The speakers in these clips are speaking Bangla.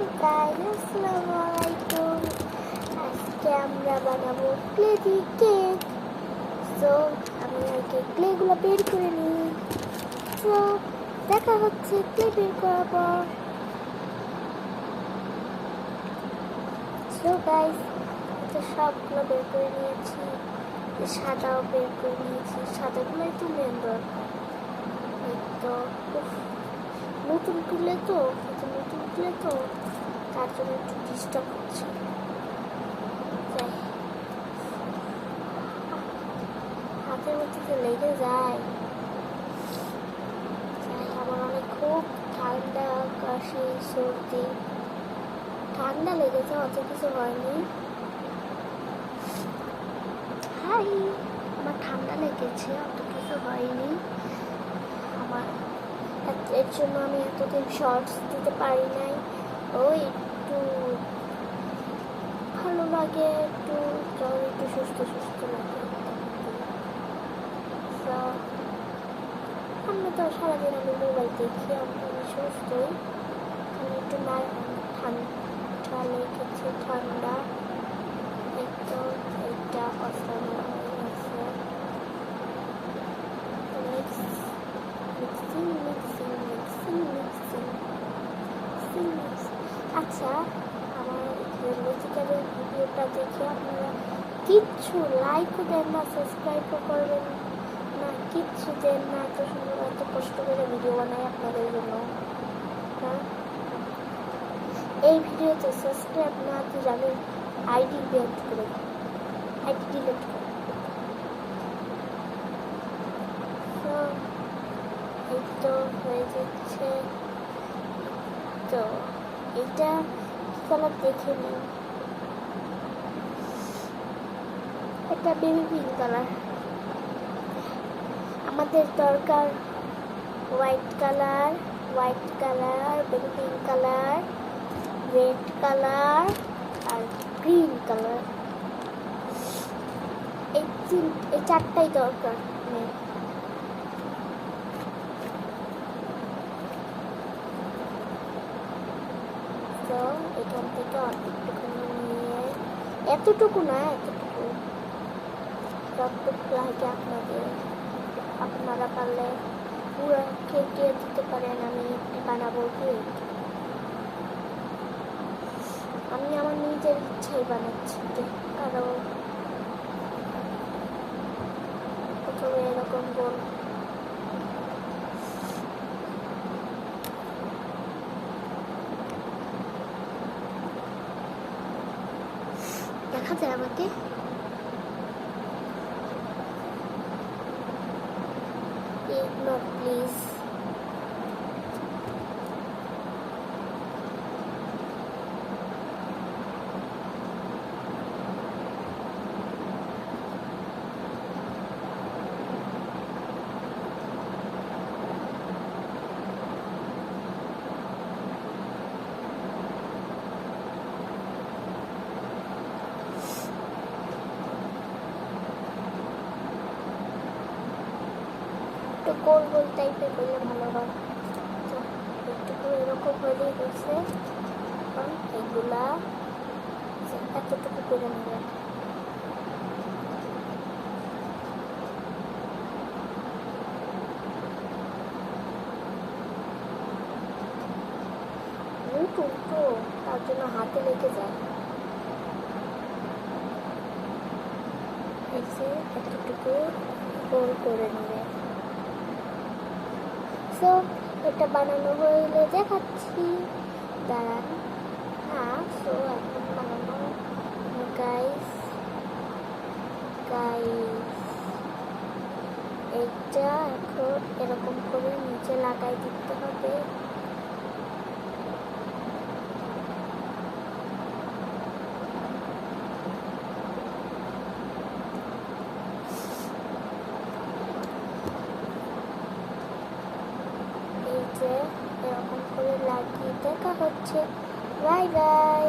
আসসালামু আলাইকুম। আজকে আমরা বানাবো ক্লে দিয়ে কেক। সো আমি আগে ক্লেগুলো বের করে নিই। সো দেখা হচ্ছে ক্লে বের করার পর। সো গাইস, তো সবগুলো বের করে নিয়েছি, সাদাও বের করে নিয়েছি। সাদাগুলো একটু মেন দরকার। এই তো নতুন তুলে তো তার জন্য একটু ডিস্টার্ব হচ্ছে। হাতের মধ্যে যে লেগে যায়। আমার অনেক খুব ঠান্ডা, কাশি, সর্দি। ঠান্ডা লেগেছে, অত কিছু হয়নি। হাই, আমার ঠান্ডা লেগেছে, অত কিছু হয়নি আমার। এর জন্য আমি এতদিন শর্টস দিতে পারি নাই। ওই একটু ভালো লাগে, একটু সুস্থ লাগে। আমরা তো সারাদিন আমি মোবাইল দেখি, আমি সুস্থই। আমি একটু না ঠান্ডা লেগেছে, ঠান্ডা একটু এইটা অসম হয়ে গেছে। আচ্ছা, আমার লজিক্যালের ভিডিওটা দেখে আপনারা কিচ্ছু লাইকও দেন না, সাবস্ক্রাইবও করবেন না, কিচ্ছু দেন না। এত সুন্দর, এত কষ্ট করে ভিডিও বানাই আপনাদের জন্য। হ্যাঁ, এই ভিডিওতে সাবস্ক্রাইব না দিয়ে যাবেন, আইডি ডিলিট করে দেন, আইডি ডিলিট করে। এই তো হয়ে যাচ্ছে। তো এটা কি কালার দেখে নিন, এটা বেবি পিঙ্ক কালার। আমাদের দরকার white colour, baby pink colour, red colour আর গ্রিন কালার। এই চারটাই দরকার। তো এখান থেকে অনেকটুকুনি নিয়ে, এতটুকু না, এতটুকু যতটুকু লাগে আপনারা পারলে পুরো কেটে দিতে পারেন। আমি বানাবো কেক, আমি আমার নিজের ইচ্ছাই বানাচ্ছি। কারণ প্রথমে এরকম গোল দেখা যায় আমাকে। Ignore please. একটু গোল গোল টাইপের করলে ভালো হয়। তো একটু এরকম হলেই হয়েছে। এখন এগুলা এতটুকু করে নেবেন। নতুন তো তার জন্য হাতে লেগে যায়। এতটুকু গোল করে নেবেন। সো এটা বানানো হইলে দেখাচ্ছি, দাঁড়ান। হ্যাঁ, সো এখন বানানো গাইস। এইটা এখন এরকম করে নিচে লাগাই দিতে হবে। এরকম করে লাগিয়ে দেখা হচ্ছে। Bye bye.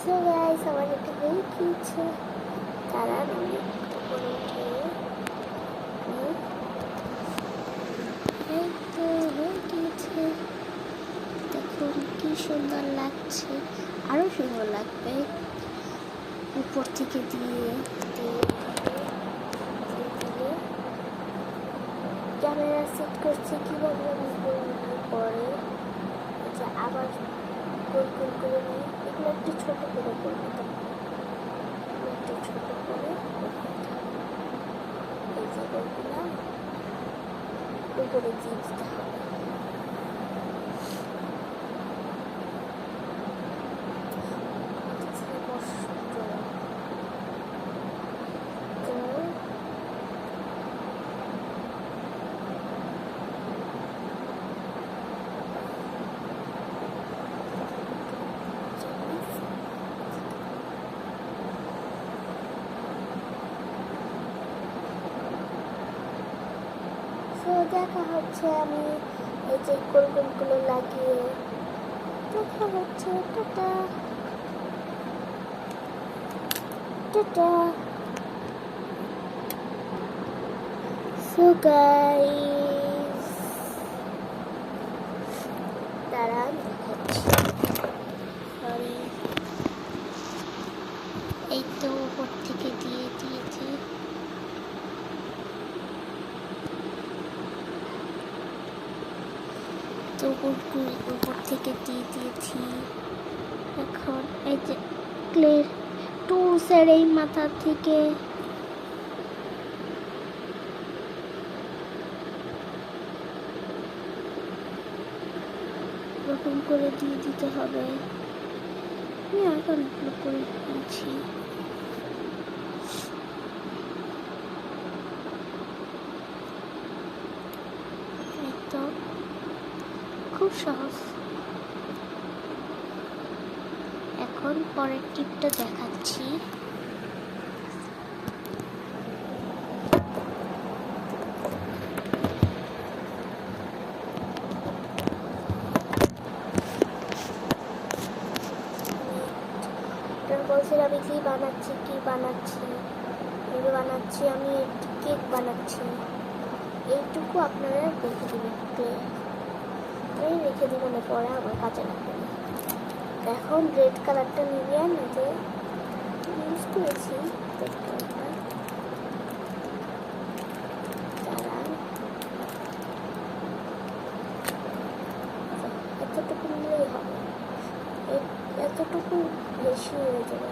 সো গাইস, আমার এটা হয়ে গিয়েছে। তারা আমি একটু করে উঠে সুন্দর লাগছে, আরো সুন্দর লাগবে উপর থেকে দিয়ে ক্যামেরা সেট করছি কিভাবে আমি পরে যে আবার গোল গোল করে নিই। এগুলো একটু ছোট করে করবো, একটু ছোট করে এই যে গোলগুলা উপরে দিয়ে দিতে হবে। তো দেখা হচ্ছে আমি এই যে গোলগুলো লাগিয়ে দেখা হচ্ছে। Tata tata. সো গাইস, দাঁড়ান দেখাচ্ছি। সরি, এই তো উপর থেকে দিয়ে দিয়েছি। তো উপর থেকে দিয়ে দিয়েছি। এখন এই যে ক্লের টুলসের এই মাথা থেকে এরকম করে দিয়ে দিতে হবে। আমি এখন করে দিয়েছি। একদম খুব সহজ। এখন পরের টিপটা দেখাচ্ছি। বলছিলাম আমি কি বানাচ্ছি আমি কেক বানাচ্ছি। এইটুকু আপনারা রেখে দেবেন, রেখে দেবেন, পরে আমার কাজে লাগবে না। এখন রেড কালারটা নিয়ে নিজে ইউজ করেছি। রেড কালারটা এতটুকু নিলেই হবে, এতটুকু বেশি হয়ে যাবে।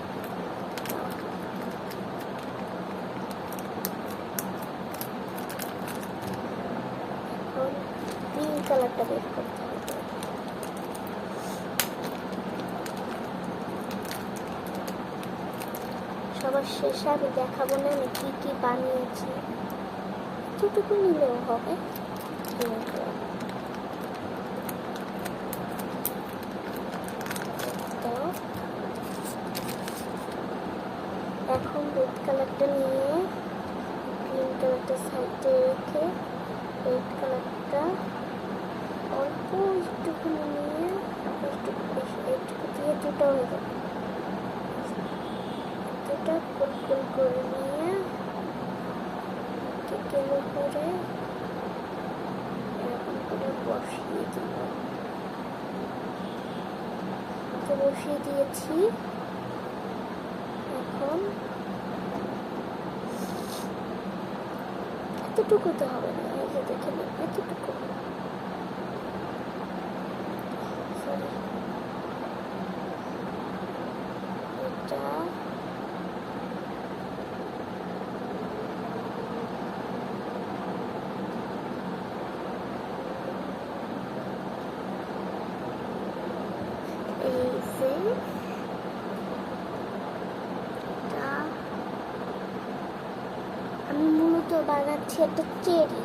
এখন পিঙ্ক কালারটা বের করতে হবে। সবার শেষে আমি দেখাবো না আমি কি কি বানিয়েছি। এতটুকু নিলেও হবে। এখন রেড কালারটা নিয়ে গ্রিন কালারটা সাইডে রেখে রেড কালারটা অল্প একটুখানি নিয়ে একটু দিয়ে দুটো হয়ে যাবে। দুটা গোল গোল করে নিয়ে কেকের উপরে এরকম করে বসিয়ে দিব। বসিয়ে দিয়েছি। এখন এতটুকু তো হবে না, এই যে দেখে নিন এতটুকু। এটা এই যে আমি মূলত বানাচ্ছি একটা চেরি।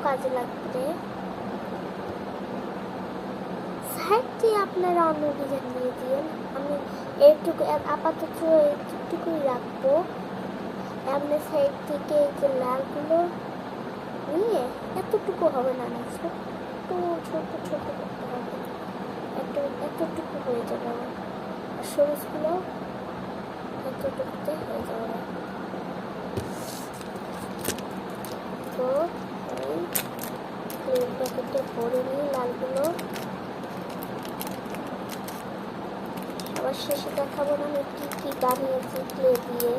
কাজে লাগবে। সাইড দিয়ে আপনারা অন্য ডিজাইন দিয়ে দিন। আমি এইটুকু আপাতত এইটুকুই রাখবো। এমনি সাইড থেকে এই যে লালগুলো নিয়ে এতটুকু হবে না, ছোট ছোট ছোট করতে হবে, এতটুকু হয়ে যাবে আমার। আর সবুজগুলো এতটুকুতে হয়ে যাবে। তো এই ক্লের প্যাকেটে ভরে নিই লালগুলো। আবার শেষে দেখাবো না আমি কি কি বানিয়েছি ক্লে দিয়ে।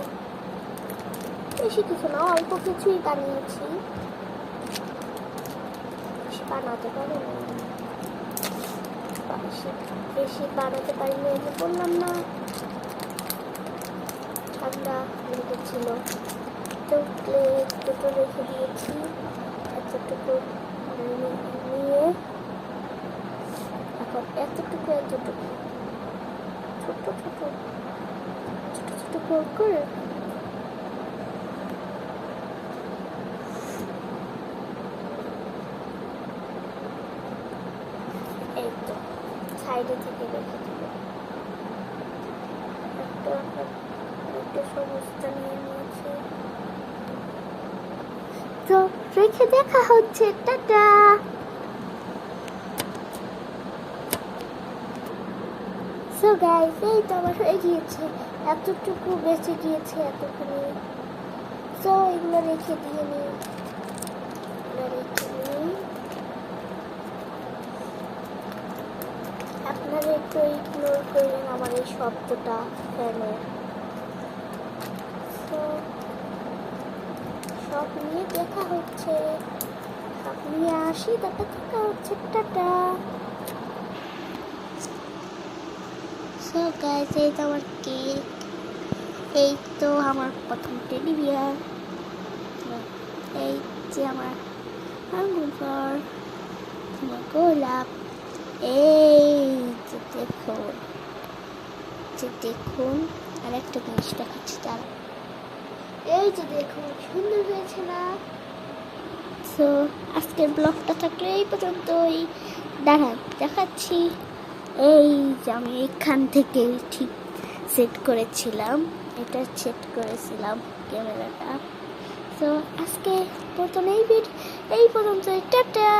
বেশি কিছু না, অল্প কিছুই বানিয়েছি, বেশি বানাতে পারি না, বেশি বানাতে পারি না, এটা বললাম না, ঠান্ডা লেগেছিল। তো ক্লে দুটো রেখে দিয়েছি, এতটুকু নিয়ে এখন এতটুকু এতটুকু ছোট ছোট ছোট ছোট করে এই তো সাইডে থেকে রেখে দিব। একটা সবুজটা নিয়ে নিয়েছি, তো রেখে দেখা হচ্ছে। টাটা। সো গাইস, এই তো আমার হয়ে গিয়েছে, এতটুকু বেঁচে গিয়েছে এতখানি। সো এগুলো রেখে দিয়ে নিই, আপনারা একটু ইগনোর করলেন আমার এই শব্দটা ফ্যানের। তো সব নিয়ে দেখা হচ্ছে, সব নিয়ে আসি, তারপর দেখা হচ্ছে। টাটা। সো গাইস, এই তো আমার কেক, এই তো আমার প্রথম টেডি বিয়ার, এই যে আমার আঙ্গুর ফল, আমার গোলাপ, এই যে দেখুন আর একটা জিনিস দেখাচ্ছি তারা, এই যে দেখুন সুন্দর হয়েছে না? সো আজকের ব্লগটা থাকলে এই পর্যন্তই। দাঁড়ান দেখাচ্ছি। এই যে আমি এখান থেকে ঠিক সেট করেছিলাম, এটা সেট করেছিলাম ক্যামেরাটা। সো আজকে প্রথম এই পর্যন্ত। টাটা।